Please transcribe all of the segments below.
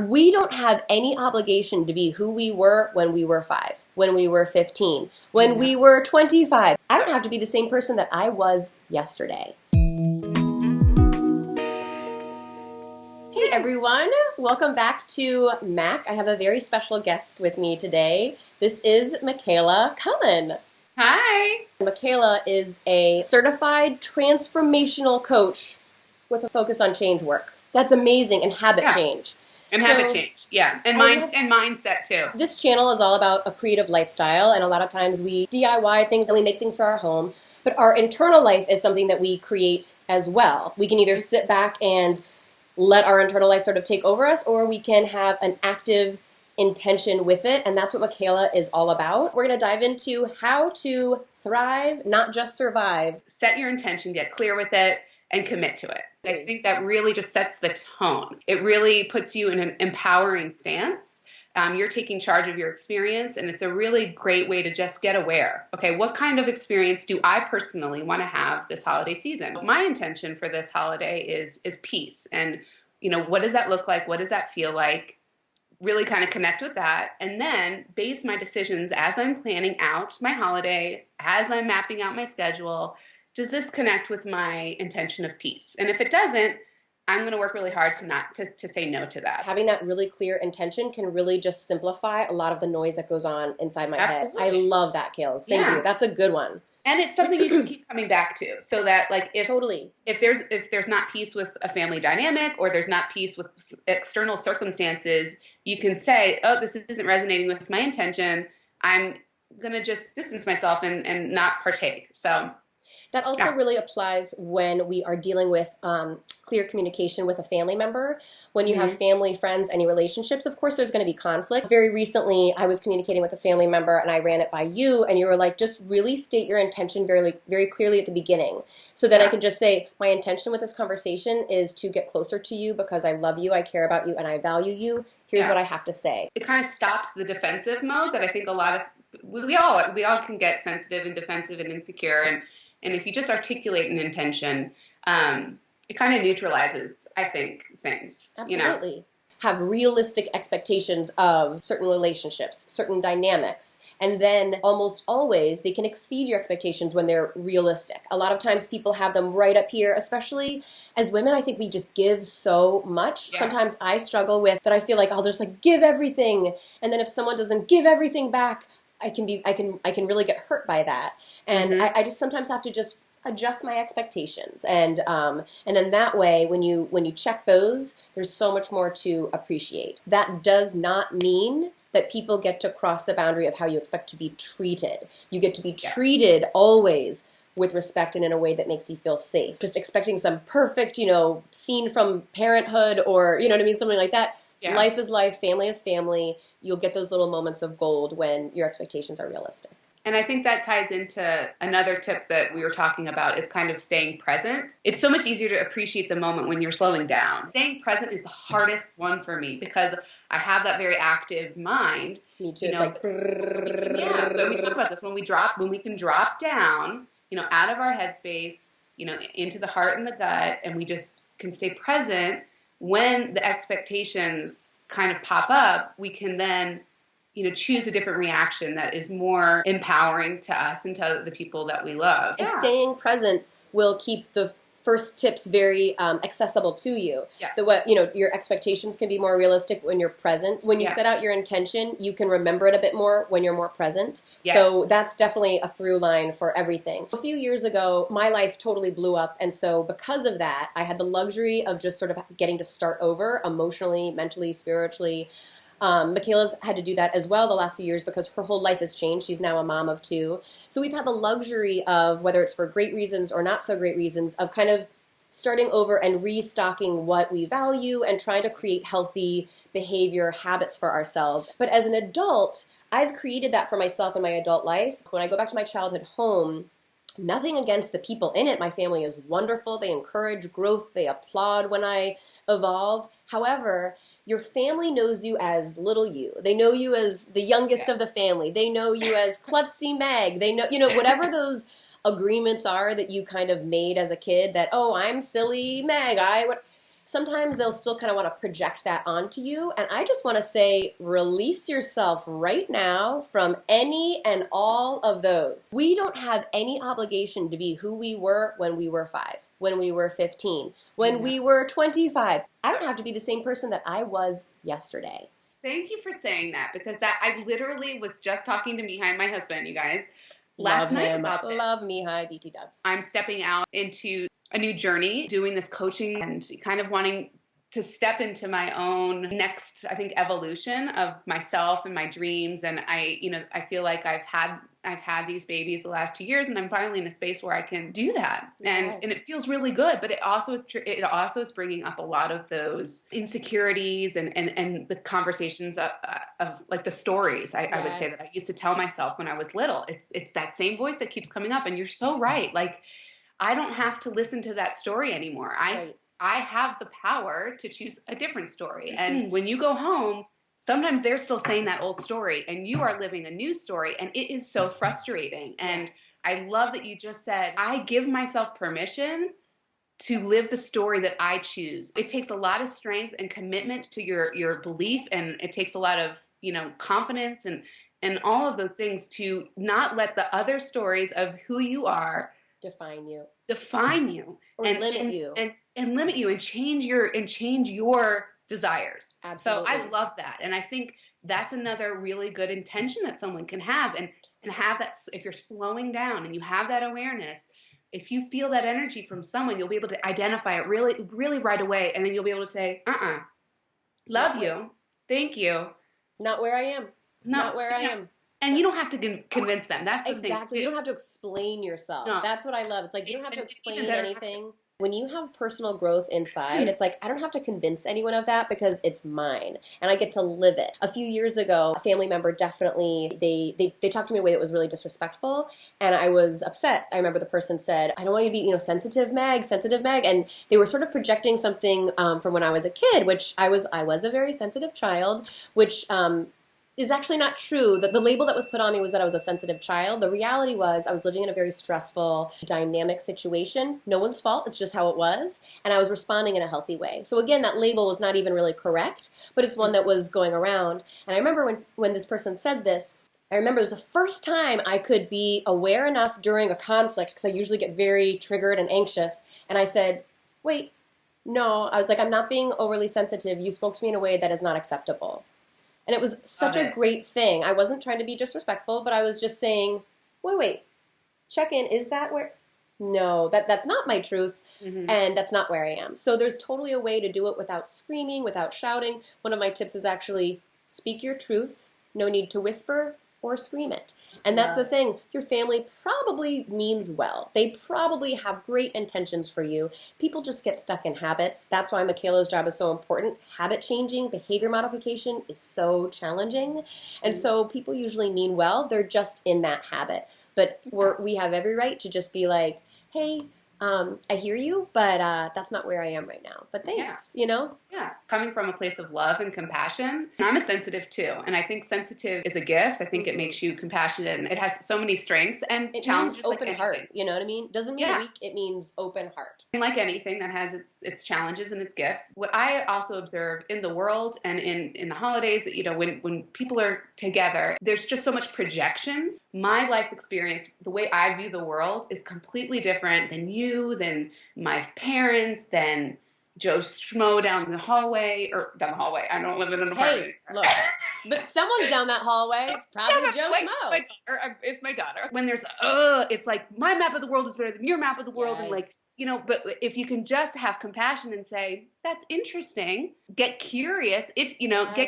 We don't have any obligation to be who we were when we were 5, when we were 15, when we were 25. I don't have to be the same person that I was yesterday. Hey everyone, welcome back to Mac. I have a very special guest with me today. This is Michaela Cullen. Hi. Michaela is a certified transformational coach with a focus on change work. That's amazing, and habit change. And habit change, yeah. And mindset too. This channel is all about a creative lifestyle, and a lot of times we DIY things and we make things for our home, but our internal life is something that we create as well. We can either sit back and let our internal life sort of take over us, or we can have an active intention with it, and that's what Michaela is all about. We're going to dive into how to thrive, not just survive. Set your intention, get clear with it, and commit to it. I think that really just sets the tone. It really puts you in an empowering stance. You're taking charge of your experience, and it's a really great way to just get aware. Okay, what kind of experience do I personally want to have this holiday season? My intention for this holiday is peace. And, what does that look like? What does that feel like? Really kind of connect with that, and then base my decisions as I'm planning out my holiday, as I'm mapping out my schedule. Does this connect with my intention of peace? And if it doesn't, I'm going to work really hard to say no to that. Having that really clear intention can really just simplify a lot of the noise that goes on inside my head. I love that, Kales. Thank you. That's a good one. And it's something you can keep coming back to, so that if there's not peace with a family dynamic, or there's not peace with external circumstances, you can say, oh, this isn't resonating with my intention. I'm going to just distance myself and not partake. So that also really applies when we are dealing with clear communication with a family member. When you have family, friends, any relationships, of course there's going to be conflict. Very recently, I was communicating with a family member, and I ran it by you, and you were like, just really state your intention very, very clearly at the beginning, so that I can just say, my intention with this conversation is to get closer to you because I love you, I care about you, and I value you. Here's what I have to say. It kind of stops the defensive mode that I think a lot of, we all can get sensitive and defensive and insecure, and if you just articulate an intention, it kind of neutralizes, I think, things. Absolutely. Have realistic expectations of certain relationships, certain dynamics, and then almost always they can exceed your expectations when they're realistic. A lot of times people have them right up here, especially as women. I think we just give so much. Yeah. Sometimes I struggle with that. I feel like I'll just give everything, and then if someone doesn't give everything back, I can really get hurt by that, and I just sometimes have to just adjust my expectations, and then that way, when you check those, there's so much more to appreciate. That does not mean that people get to cross the boundary of how you expect to be treated. You get to be treated always with respect and in a way that makes you feel safe. Just expecting some perfect, scene from Parenthood, or something like that. Yeah. Life is life, family is family. You'll get those little moments of gold when your expectations are realistic. And I think that ties into another tip that we were talking about, is kind of staying present. It's so much easier to appreciate the moment when you're slowing down. Staying present is the hardest one for me because I have that very active mind. Me too. It's like, but we talk about this when we can drop down, out of our headspace, into the heart and the gut, and we just can stay present. When the expectations kind of pop up, we can then choose a different reaction that is more empowering to us and to the people that we love. And staying present will keep the first tips very accessible to you. Yes. Your expectations can be more realistic when you're present. When you set out your intention, you can remember it a bit more when you're more present. Yes. So that's definitely a through line for everything. A few years ago, my life totally blew up, and so because of that, I had the luxury of just sort of getting to start over emotionally, mentally, spiritually. Michaela's had to do that as well the last few years because her whole life has changed. She's now a mom of 2. So we've had the luxury of, whether it's for great reasons or not so great reasons, of kind of starting over and restocking what we value and trying to create healthy behavior habits for ourselves. But as an adult, I've created that for myself in my adult life. When I go back to my childhood home, nothing against the people in it. My family is wonderful. They encourage growth. They applaud when I evolve. However, your family knows you as little you. They know you as the youngest of the family. They know you as klutzy Meg. They know, whatever those agreements are that you kind of made as a kid, that, oh, I'm silly Meg. sometimes they'll still kind of want to project that onto you. And I just want to say, release yourself right now from any and all of those. We don't have any obligation to be who we were when we were 5, when we were 15, when we were 25. I don't have to be the same person that I was yesterday. Thank you for saying that, because I literally was just talking to Mihai, my husband, you guys, last night him. about this. Love Mihai, BT dubs. I'm stepping out into a new journey, doing this coaching and kind of wanting to step into my own next, I think, evolution of myself and my dreams. And I feel like I've had these babies the last 2 years, and I'm finally in a space where I can do that. Yes. And it feels really good, but it also is bringing up a lot of those insecurities and the conversations of like the stories I would say that I used to tell myself when I was little. It's that same voice that keeps coming up, and you're so right. Like, I don't have to listen to that story anymore. I have the power to choose a different story. And when you go home, sometimes they're still saying that old story, and you are living a new story, and it is so frustrating. And I love that you just said, I give myself permission to live the story that I choose. It takes a lot of strength and commitment to your belief, and it takes a lot of, confidence and all of those things to not let the other stories of who you are define you or limit you and limit you and change your desires. Absolutely. So I love that, and I think that's another really good intention that someone can have, and have that. If you're slowing down and you have that awareness, if you feel that energy from someone, you'll be able to identify it really, really right away, and then you'll be able to say, love you, thank you, not where I am, not where I am. And you don't have to convince them. That's the exactly. thing. You don't have to explain yourself. No. That's what I love. It's like you don't have to explain anything. When you have personal growth inside, it's like I don't have to convince anyone of that because it's mine and I get to live it. A few years ago, a family member definitely, they talked to me in a way that was really disrespectful, and I was upset. I remember the person said, I don't want you to be, sensitive Meg, and they were sort of projecting something from when I was a kid, which I was a very sensitive child, which is actually not true. The label that was put on me was that I was a sensitive child. The reality was I was living in a very stressful, dynamic situation. No one's fault. It's just how it was. And I was responding in a healthy way. So again, that label was not even really correct, but it's one that was going around. And I remember when this person said this, I remember it was the first time I could be aware enough during a conflict, because I usually get very triggered and anxious. And I said, wait, no. I was like, I'm not being overly sensitive. You spoke to me in a way that is not acceptable. And it was such a great thing. I wasn't trying to be disrespectful, but I was just saying, wait, check in. Is that where? No, that's not my truth, and that's not where I am. So there's totally a way to do it without screaming, without shouting. One of my tips is actually speak your truth. No need to whisper or scream it. And that's the thing. Your family probably means well. They probably have great intentions for you. People just get stuck in habits. That's why Michaela's job is so important. Habit changing, behavior modification is so challenging. And so people usually mean well. They're just in that habit. But we have every right to just be like, hey, I hear you, but that's not where I am right now. But thanks, Yeah, coming from a place of love and compassion. I'm a sensitive too, and I think sensitive is a gift. I think it makes you compassionate, and it has so many strengths and challenges. It means open heart, you know what I mean? Doesn't mean weak, it means open heart. And like anything that has its challenges and its gifts. What I also observe in the world and in the holidays, when people are together, there's just so much projections. My life experience, the way I view the world, is completely different than you, than my parents, than Joe Schmo down the hallway. I don't live in an apartment. Hey, look, but someone's down that hallway. It's probably Joe Schmo. It's my daughter. When there's, it's like my map of the world is better than your map of the world. And but if you can just have compassion and say, that's interesting, get curious, get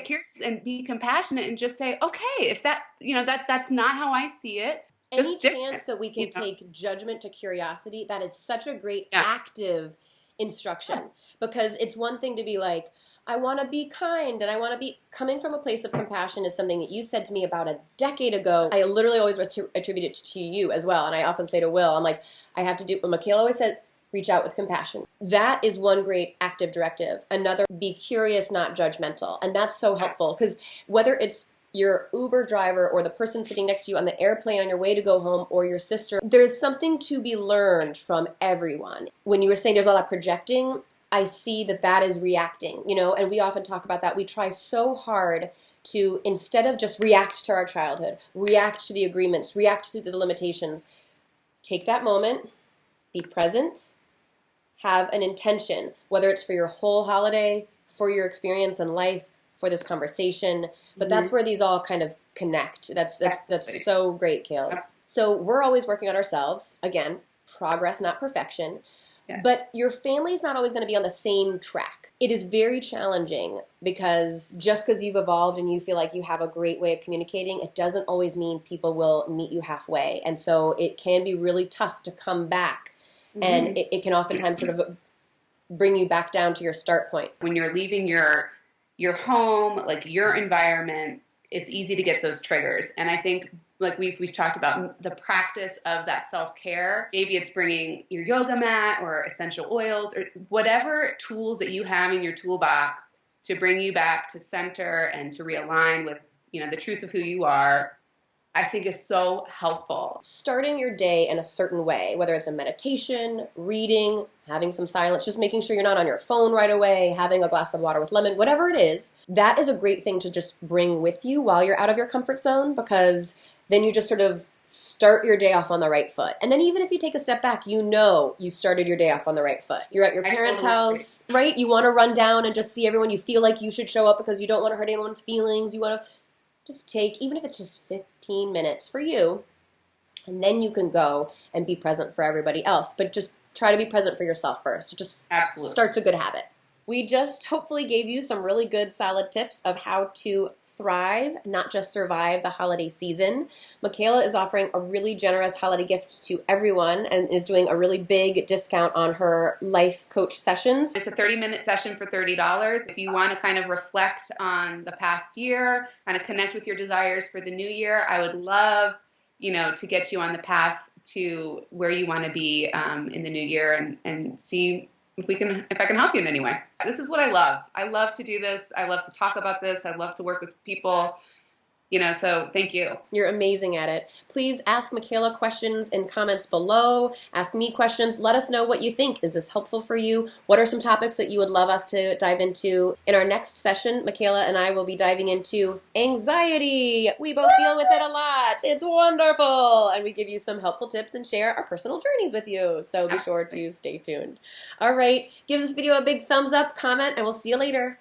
curious and be compassionate and just say, okay, if that's not how I see it. Any chance that we can take judgment to curiosity, that is such a great active instruction. Because it's one thing to be like, I want to be kind and I want to be coming from a place of compassion is something that you said to me about a decade ago. I literally always attribute it to you as well. And I often say to Will, I'm like, I have to do, but Michaela always said, reach out with compassion. That is one great active directive. Another, be curious, not judgmental. And that's so helpful because whether it's your Uber driver or the person sitting next to you on the airplane on your way to go home or your sister, there's something to be learned from everyone. When you were saying there's a lot of projecting, I see that that is reacting, you know, and we often talk about that. We try so hard to, instead of just react to our childhood, react to the agreements, react to the limitations, take that moment, be present, have an intention, whether it's for your whole holiday, for your experience in life, for this conversation. But that's where these all kind of connect. That's so great, Kales. So we're always working on ourselves. Again, progress, not perfection. Yeah. But your family's not always going to be on the same track. It is very challenging because just because you've evolved and you feel like you have a great way of communicating, it doesn't always mean people will meet you halfway. And so it can be really tough to come back. And it can oftentimes sort of bring you back down to your start point. When you're leaving your home, like your environment, it's easy to get those triggers. And I think, like we've talked about, the practice of that self-care, maybe it's bringing your yoga mat or essential oils or whatever tools that you have in your toolbox to bring you back to center and to realign with, you know, the truth of who you are, I think is so helpful. Starting your day in a certain way, whether it's a meditation, reading, having some silence, just making sure you're not on your phone right away, having a glass of water with lemon, whatever it is, that is a great thing to just bring with you while you're out of your comfort zone, because then you just sort of start your day off on the right foot. And then even if you take a step back, you know you started your day off on the right foot. You're at your parents' house, right? You want to run down and just see everyone. You feel like you should show up because you don't want to hurt anyone's feelings. You want to just take, even if it's just 15 minutes for you, and then you can go and be present for everybody else. But just try to be present for yourself first. It just starts a good habit. We just hopefully gave you some really good, solid tips of how to thrive, not just survive the holiday season. Michaela is offering a really generous holiday gift to everyone and is doing a really big discount on her life coach sessions. It's a 30-minute session for $30. If you want to kind of reflect on the past year, kind of connect with your desires for the new year, I would love, you know, to get you on the path to where you want to be in the new year and see if I can help you in any way. This is what I love. I love to do this. I love to talk about this. I love to work with people. You know, so thank you. You're amazing at it. Please ask Michaela questions in comments below. Ask me questions. Let us know what you think. Is this helpful for you? What are some topics that you would love us to dive into? In our next session, Michaela and I will be diving into anxiety. We both deal with it a lot. It's wonderful. And we give you some helpful tips and share our personal journeys with you. So be sure to stay tuned. All right. Give this video a big thumbs up, comment, and we'll see you later.